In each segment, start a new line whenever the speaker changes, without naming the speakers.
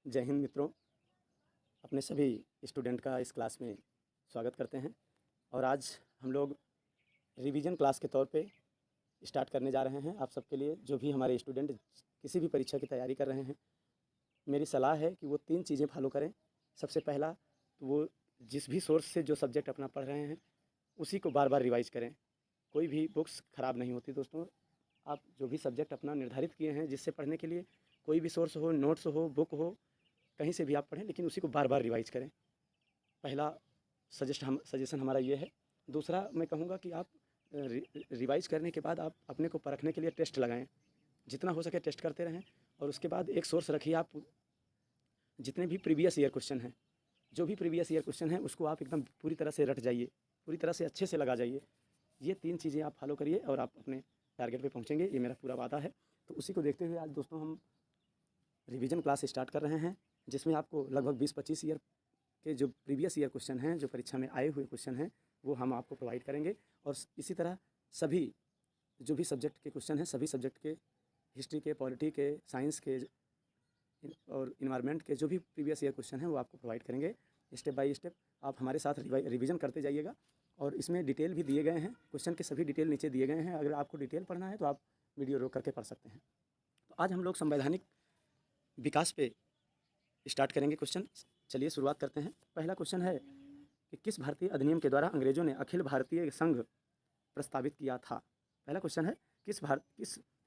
जय हिंद मित्रों। अपने सभी स्टूडेंट का इस क्लास में स्वागत करते हैं और आज हम लोग रिवीजन क्लास के तौर पे स्टार्ट करने जा रहे हैं। आप सबके लिए जो भी हमारे स्टूडेंट किसी भी परीक्षा की तैयारी कर रहे हैं, मेरी सलाह है कि वो 3 चीज़ें फॉलो करें। सबसे पहला तो वो जिस भी सोर्स से जो सब्जेक्ट अपना पढ़ रहे हैं उसी को बार बार रिवाइज़ करें। कोई भी बुक्स ख़राब नहीं होती दोस्तों। आप जो भी सब्जेक्ट अपना निर्धारित किए हैं जिससे पढ़ने के लिए, कोई भी सोर्स हो, नोट्स हो, बुक हो, कहीं से भी आप पढ़ें, लेकिन उसी को बार बार रिवाइज़ करें। पहला सजेशन हमारा ये है। दूसरा मैं कहूँगा कि आप रिवाइज़ करने के बाद आप अपने को परखने के लिए टेस्ट लगाएँ। जितना हो सके टेस्ट करते रहें और उसके बाद एक सोर्स रखिए। आप जितने भी प्रीवियस ईयर क्वेश्चन हैं, जो भी प्रीवियस ईयर क्वेश्चन हैं, उसको आप एकदम पूरी तरह से रट जाइए, पूरी तरह से अच्छे से लगा जाइए। ये 3 चीज़ें आप फॉलो करिए और आप अपने टारगेट पे पहुँचेंगे, ये मेरा पूरा वादा है। तो उसी को देखते हुए आज दोस्तों हम रिवीजन क्लास स्टार्ट कर रहे हैं, जिसमें आपको लगभग 20-25 ईयर के जो प्रीवियस ईयर क्वेश्चन हैं, जो परीक्षा में आए हुए क्वेश्चन हैं, वो हम आपको प्रोवाइड करेंगे। और इसी तरह सभी जो भी सब्जेक्ट के क्वेश्चन हैं, सभी सब्जेक्ट के, हिस्ट्री के, पॉलिटी के, साइंस के और इन्वायरमेंट के जो भी प्रीवियस ईयर क्वेश्चन हैं वो आपको प्रोवाइड करेंगे। स्टेप बाय स्टेप आप हमारे साथ रिवीजन करते जाइएगा। और इसमें डिटेल भी दिए गए हैं, क्वेश्चन के सभी डिटेल नीचे दिए गए हैं। अगर आपको डिटेल पढ़ना है तो आप वीडियो रोक करके पढ़ सकते हैं। तो आज हम लोग संवैधानिक विकास पे स्टार्ट करेंगे क्वेश्चन। चलिए शुरुआत करते हैं। पहला क्वेश्चन है कि किस भारतीय अधिनियम के द्वारा अंग्रेजों ने अखिल भारतीय संघ प्रस्तावित किया था। पहला क्वेश्चन है किस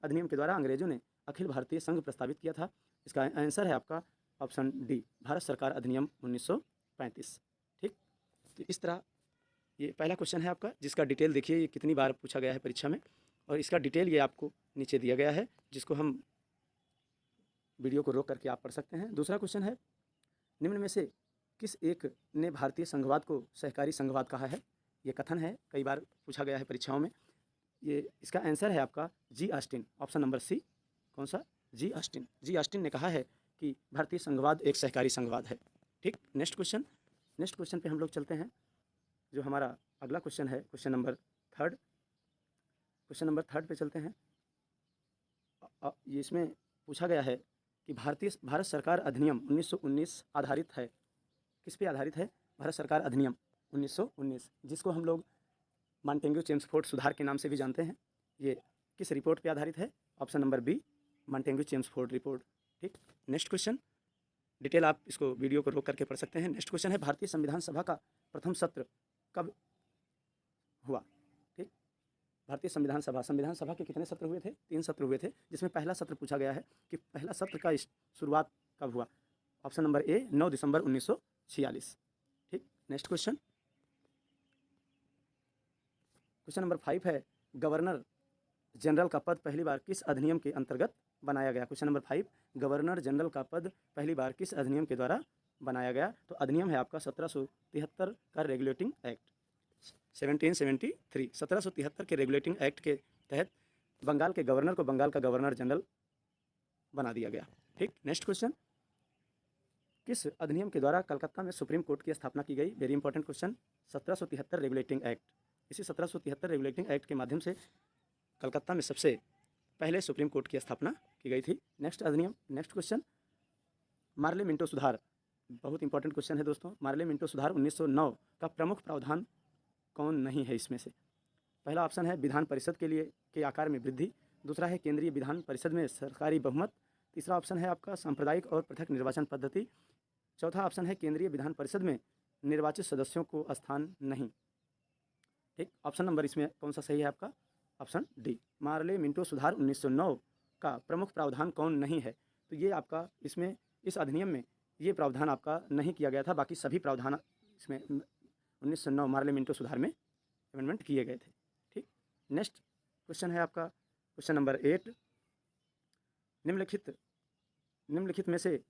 अधिनियम के द्वारा अंग्रेजों ने अखिल भारतीय संघ प्रस्तावित किया था। इसका आंसर है आपका ऑप्शन डी, भारत सरकार अधिनियम 1935। ठीक, तो इस तरह ये पहला क्वेश्चन है आपका, जिसका डिटेल देखिए ये कितनी बार पूछा गया है परीक्षा में, और इसका डिटेल ये आपको नीचे दिया गया है, जिसको हम वीडियो को रोक करके आप पढ़ सकते हैं। दूसरा क्वेश्चन है, निम्न में से किस एक ने भारतीय संघवाद को सहकारी संघवाद कहा है। ये कथन है, कई बार पूछा गया है परीक्षाओं में। ये इसका आंसर है आपका जी ऑस्टिन, ऑप्शन नंबर सी। कौन सा? जी ऑस्टिन। जी ऑस्टिन ने कहा है कि भारतीय संघवाद एक सहकारी संघवाद है। ठीक, नेक्स्ट क्वेश्चन पे हम लोग चलते हैं। जो हमारा अगला क्वेश्चन है, क्वेश्चन नंबर थर्ड पे चलते हैं। ये इसमें पूछा गया है कि भारत सरकार अधिनियम 1919 आधारित है। किस पे आधारित है? भारत सरकार अधिनियम 1919, जिसको हम लोग मॉन्टेग्यू चेम्सफोर्ड सुधार के नाम से भी जानते हैं। ये किस रिपोर्ट पे आधारित है? Option number B, Montagu Chelmsford report. ठीक, नेक्स्ट क्वेश्चन, डिटेल आप इसको वीडियो को रोक करके पढ़ सकते हैं। नेक्स्ट क्वेश्चन है, भारतीय संविधान सभा का प्रथम सत्र कब हुआ। ठीक, भारतीय संविधान सभा के कितने सत्र हुए थे? 3 सत्र हुए थे, जिसमें पहला सत्र पूछा गया है कि पहला सत्र का शुरुआत कब हुआ। ऑप्शन नंबर ए, 9 दिसंबर 1946। ठीक, नेक्स्ट क्वेश्चन नंबर 5 है, गवर्नर जनरल का पद पहली बार किस अधिनियम के अंतर्गत बनाया गया। क्वेश्चन नंबर 5, गवर्नर जनरल का पद पहली बार किस अधिनियम के द्वारा बनाया गया। तो अधिनियम है आपका 1773 का रेगुलेटिंग एक्ट, 1773 के रेगुलेटिंग एक्ट के तहत बंगाल के गवर्नर को बंगाल का गवर्नर जनरल बना दिया गया। ठीक, नेक्स्ट क्वेश्चन, किस अधिनियम के द्वारा कलकत्ता में सुप्रीम कोर्ट की स्थापना की गई। Very important question, 1773 regulating act. इसी 1773 रेगुलेटिंग एक्ट के माध्यम से कलकत्ता में सबसे पहले सुप्रीम कोर्ट की स्थापना की गई थी। नेक्स्ट क्वेश्चन, मार्ले मिंटो सुधार, बहुत इंपॉर्टेंट क्वेश्चन है दोस्तों। मार्ले मिंटो सुधार 1909 का प्रमुख प्रावधान कौन नहीं है इसमें से। पहला ऑप्शन है विधान परिषद के आकार में वृद्धि। दूसरा है केंद्रीय विधान परिषद में सरकारी बहुमत। तीसरा ऑप्शन है आपका सांप्रदायिक और पृथक निर्वाचन पद्धति। चौथा ऑप्शन है केंद्रीय विधान परिषद में निर्वाचित सदस्यों को स्थान नहीं। ठीक, ऑप्शन नंबर इसमें कौन सा सही है आपका? ऑप्शन डी, मार्ले मिंटो सुधार 1909 का प्रमुख प्रावधान कौन नहीं है। तो ये आपका इसमें इस अधिनियम में ये प्रावधान आपका नहीं किया गया था, बाकी सभी प्रावधान इसमें 1909 मार्ले मिंटो सुधार में अमेंडमेंट किए गए थे। ठीक, नेक्स्ट क्वेश्चन है आपका क्वेश्चन नंबर 8, निम्नलिखित में से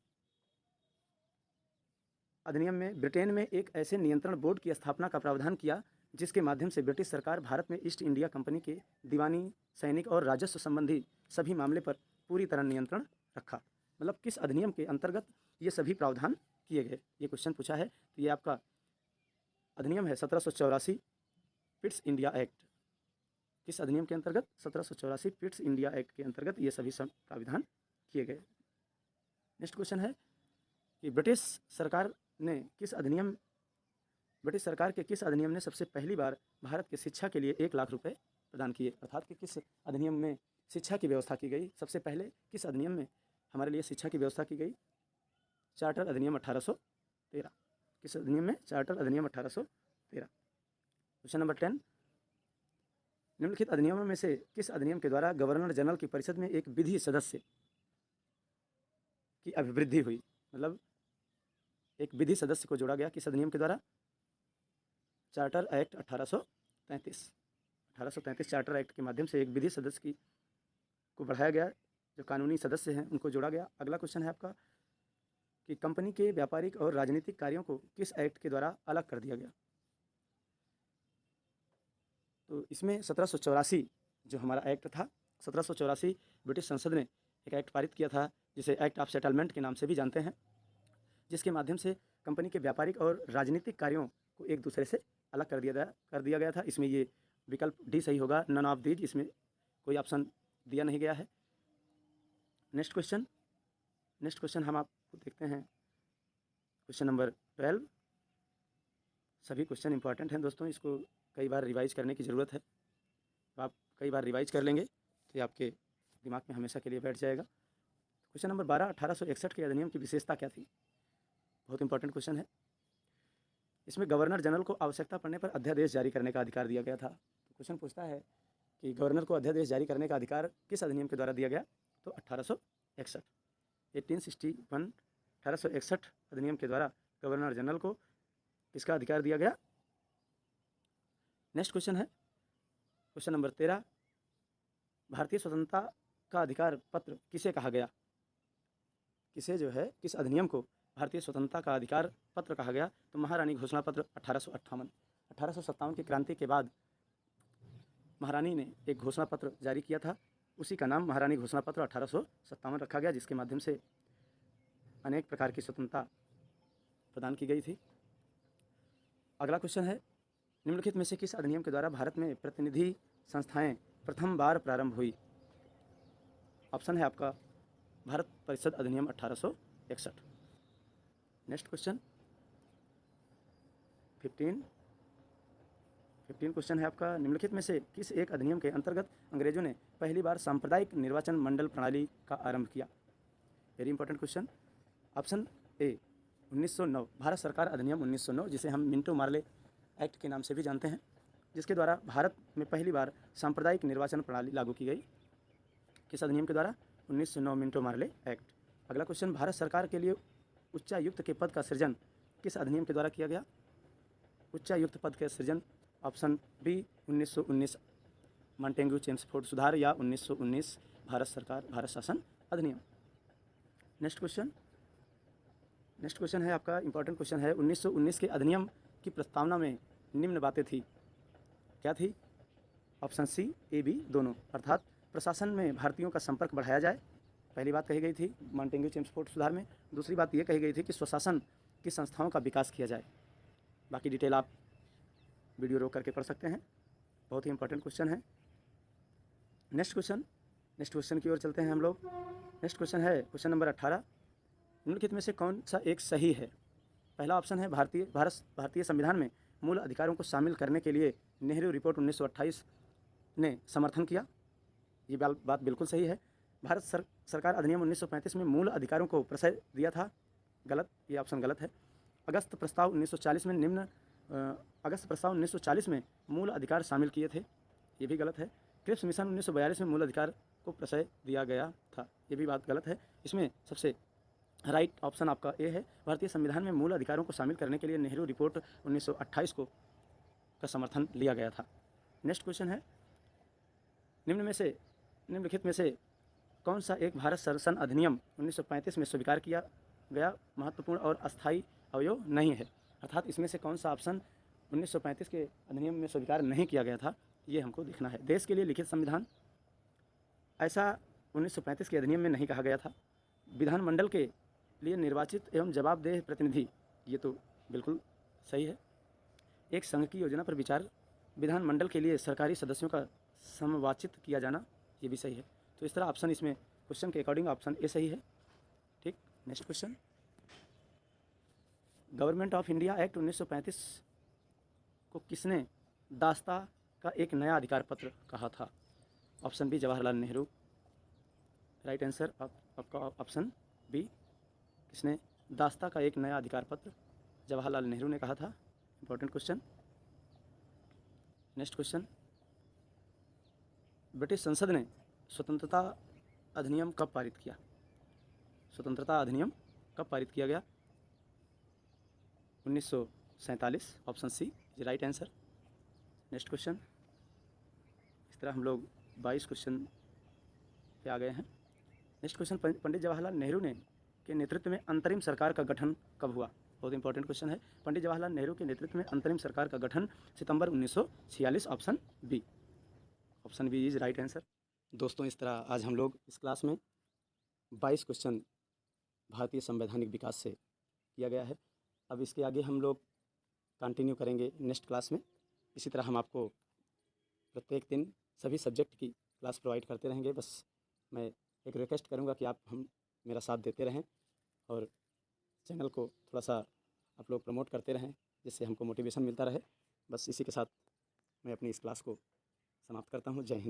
अधिनियम में ब्रिटेन में एक ऐसे नियंत्रण बोर्ड की स्थापना का प्रावधान किया जिसके माध्यम से ब्रिटिश सरकार भारत में ईस्ट इंडिया कंपनी के दीवानी, सैनिक और राजस्व संबंधी सभी मामले पर पूरी तरह नियंत्रण रखा। मतलब किस अधिनियम के अंतर्गत ये सभी प्रावधान किए गए, ये क्वेश्चन पूछा है। तो ये आपका अधिनियम है 1784 पिट्स इंडिया एक्ट। किस अधिनियम के अंतर्गत? 1784 पिट्स इंडिया एक्ट के अंतर्गत ये सभी प्राविधान किए गए। नेक्स्ट क्वेश्चन है, कि ब्रिटिश सरकार के किस अधिनियम ने सबसे पहली बार भारत की शिक्षा के लिए 1 लाख रुपए प्रदान किए। अर्थात कि किस अधिनियम में शिक्षा की व्यवस्था की गई, सबसे पहले किस अधिनियम में हमारे लिए शिक्षा की व्यवस्था की गई। चार्टर अधिनियम 1813। किस अधिनियम में? चार्टर अधिनियम 1813। क्वेश्चन नंबर 10, निम्नलिखित अधिनियमों में से किस अधिनियम के द्वारा गवर्नर जनरल की परिषद में एक विधि सदस्य की अभिवृद्धि हुई? मतलब एक विधि सदस्य को जोड़ा गया किस अधिनियम के द्वारा? चार्टर एक्ट 1833 चार्टर एक्ट के माध्यम से एक विधि सदस्य को बढ़ाया गया, जो कानूनी सदस्य हैं उनको जोड़ा गया। अगला क्वेश्चन है आपका कि कंपनी के व्यापारिक और राजनीतिक कार्यों को किस एक्ट के द्वारा अलग कर दिया गया? तो इसमें 1784 जो हमारा एक्ट था, 1784 ब्रिटिश संसद ने एक एक्ट पारित किया था जिसे एक्ट ऑफ सेटलमेंट के नाम से भी जानते हैं, जिसके माध्यम से कंपनी के व्यापारिक और राजनीतिक कार्यों को एक दूसरे से अलग कर दिया गया था। इसमें ये विकल्प डी सही होगा, नन ऑफ दीज, इसमें कोई ऑप्शन दिया नहीं गया है। नेक्स्ट क्वेश्चन हम आपको देखते हैं, क्वेश्चन नंबर 12। सभी क्वेश्चन इंपॉर्टेंट हैं दोस्तों, इसको कई बार रिवाइज करने की ज़रूरत है। तो आप कई बार रिवाइज कर लेंगे तो ये आपके दिमाग में हमेशा के लिए बैठ जाएगा। क्वेश्चन नंबर 12, 1861 के अधिनियम की विशेषता क्या थी? बहुत इंपॉर्टेंट क्वेश्चन है। इसमें गवर्नर जनरल को आवश्यकता पड़ने पर अध्यादेश जारी करने का अधिकार दिया गया था। तो क्वेश्चन पूछता है कि गवर्नर को अध्यादेश जारी करने का अधिकार किस अधिनियम के द्वारा दिया गया? तो 1861 1861 अधिनियम के द्वारा गवर्नर जनरल को किसका अधिकार दिया गया? नेक्स्ट क्वेश्चन है क्वेश्चन नंबर 13, भारतीय स्वतंत्रता का अधिकार पत्र किसे कहा गया? किस अधिनियम को भारतीय स्वतंत्रता का अधिकार पत्र कहा गया? तो महारानी घोषणा पत्र 1857 की क्रांति के बाद महारानी ने एक घोषणा पत्र जारी किया था, उसी का नाम महारानी घोषणा पत्र 1857 रखा गया, जिसके माध्यम से अनेक प्रकार की स्वतंत्रता प्रदान की गई थी। अगला क्वेश्चन है, निम्नलिखित में से किस अधिनियम के द्वारा भारत में प्रतिनिधि संस्थाएं प्रथम बार प्रारंभ हुई? ऑप्शन है आपका भारत परिषद अधिनियम 1861। नेक्स्ट क्वेश्चन 15 क्वेश्चन है आपका, निम्नलिखित में से किस एक अधिनियम के अंतर्गत अंग्रेजों ने पहली बार सांप्रदायिक निर्वाचन मंडल प्रणाली का आरंभ किया? Very important question. Option A 1909, Bharat सरकार अधिनियम 1909, जिसे हम मिंटो मार्ले एक्ट के नाम से भी जानते हैं, जिसके द्वारा भारत में पहली बार सांप्रदायिक निर्वाचन प्रणाली लागू की गई। किस अधिनियम के द्वारा? 1909 मिंटो मार्ले एक्ट। अगला क्वेश्चन, भारत सरकार के लिए उच्चायुक्त के पद का सृजन किस अधिनियम के द्वारा किया गया? उच्चायुक्त पद का सृजन ऑप्शन बी 1919 मॉन्टेग्यू चेम्सफोर्ड सुधार या 1919 भारत शासन अधिनियम। नेक्स्ट क्वेश्चन है आपका इंपॉर्टेंट क्वेश्चन है, 1919 के अधिनियम की प्रस्तावना में निम्न बातें थी, क्या थी? ऑप्शन सी ए बी दोनों, अर्थात प्रशासन में भारतीयों का संपर्क बढ़ाया जाए, पहली बात कही गई थी मॉन्टेग्यू चेम्सफोर्ड सुधार में। दूसरी बात यह कही गई थी कि स्वशासन की संस्थाओं का विकास किया जाए। बाकी डिटेल आप वीडियो रोक करके पढ़ सकते हैं, बहुत ही इंपॉर्टेंट क्वेश्चन है। नेक्स्ट क्वेश्चन की ओर चलते हैं हम लोग। नेक्स्ट क्वेश्चन है क्वेश्चन नंबर 18, निम्नलिखित में से कौन सा एक सही है? पहला ऑप्शन है भारतीय संविधान में मूल अधिकारों को शामिल करने के लिए नेहरू रिपोर्ट 1928 ने समर्थन किया, ये बात बिल्कुल सही है। भारत सरकार अधिनियम 1935 में मूल अधिकारों को प्रश्रय दिया था, गलत, ये ऑप्शन गलत है। अगस्त प्रस्ताव 1940 में मूल अधिकार शामिल किए थे, ये भी गलत है। क्रिप्स मिशन 1942 में मूल अधिकार को प्रश्रय दिया गया था, ये भी बात गलत है। इसमें सबसे राइट ऑप्शन आपका ए है, भारतीय संविधान में मूल अधिकारों को शामिल करने के लिए नेहरू रिपोर्ट 1928 का समर्थन लिया गया था। नेक्स्ट क्वेश्चन है, निम्नलिखित में से कौन सा एक भारत शासन अधिनियम 1935 में स्वीकार किया गया महत्वपूर्ण और अस्थायी अवयव नहीं है? अर्थात इसमें से कौन सा ऑप्शन 1935 के अधिनियम में स्वीकार नहीं किया गया था, ये हमको देखना है। देश के लिए लिखित संविधान, ऐसा 1935 के अधिनियम में नहीं कहा गया था। विधानमंडल के लिए निर्वाचित एवं जवाबदेह प्रतिनिधि, ये तो बिल्कुल सही है। एक संघ की योजना पर विचार, विधानमंडल के लिए सरकारी सदस्यों का समवाचित किया जाना, ये भी सही है। तो इस तरह ऑप्शन इसमें क्वेश्चन के अकॉर्डिंग ऑप्शन ए सही है। ठीक, next question government of India act 1935 को किसने दास्ता का एक नया अधिकार पत्र कहा था? Option B Jawaharlal Nehru. Right answer आपका ऑप्शन बी। किसने दास्ता का एक नया अधिकार पत्र जवाहरलाल नेहरू ने कहा था? Important question. Next question, British संसद ने स्वतंत्रता अधिनियम कब पारित किया? स्वतंत्रता अधिनियम कब पारित किया गया? 1947। Option C is right answer. Next question, इस तरह हम लोग 22 क्वेश्चन पे आ गए हैं। नेक्स्ट क्वेश्चन, पंडित जवाहरलाल नेहरू ने के नेतृत्व में अंतरिम सरकार का गठन कब हुआ? बहुत इंपॉर्टेंट क्वेश्चन है। पंडित जवाहरलाल नेहरू के नेतृत्व में अंतरिम सरकार का गठन सितंबर 1946। Option B. Option B is right answer. दोस्तों, इस तरह आज हम लोग इस क्लास में 22 क्वेश्चन भारतीय संवैधानिक विकास से किया गया है। अब इसके आगे हम लोग कंटिन्यू करेंगे नेक्स्ट क्लास में। इसी तरह हम आपको प्रत्येक दिन सभी सब्जेक्ट की क्लास प्रोवाइड करते रहेंगे। बस मैं एक रिक्वेस्ट करूंगा कि आप मेरा साथ देते रहें और चैनल को थोड़ा सा आप लोग प्रमोट करते रहें, जिससे हमको मोटिवेशन मिलता रहे। बस इसी के साथ मैं अपनी इस क्लास को समाप्त करता हूँ। जय हिंद।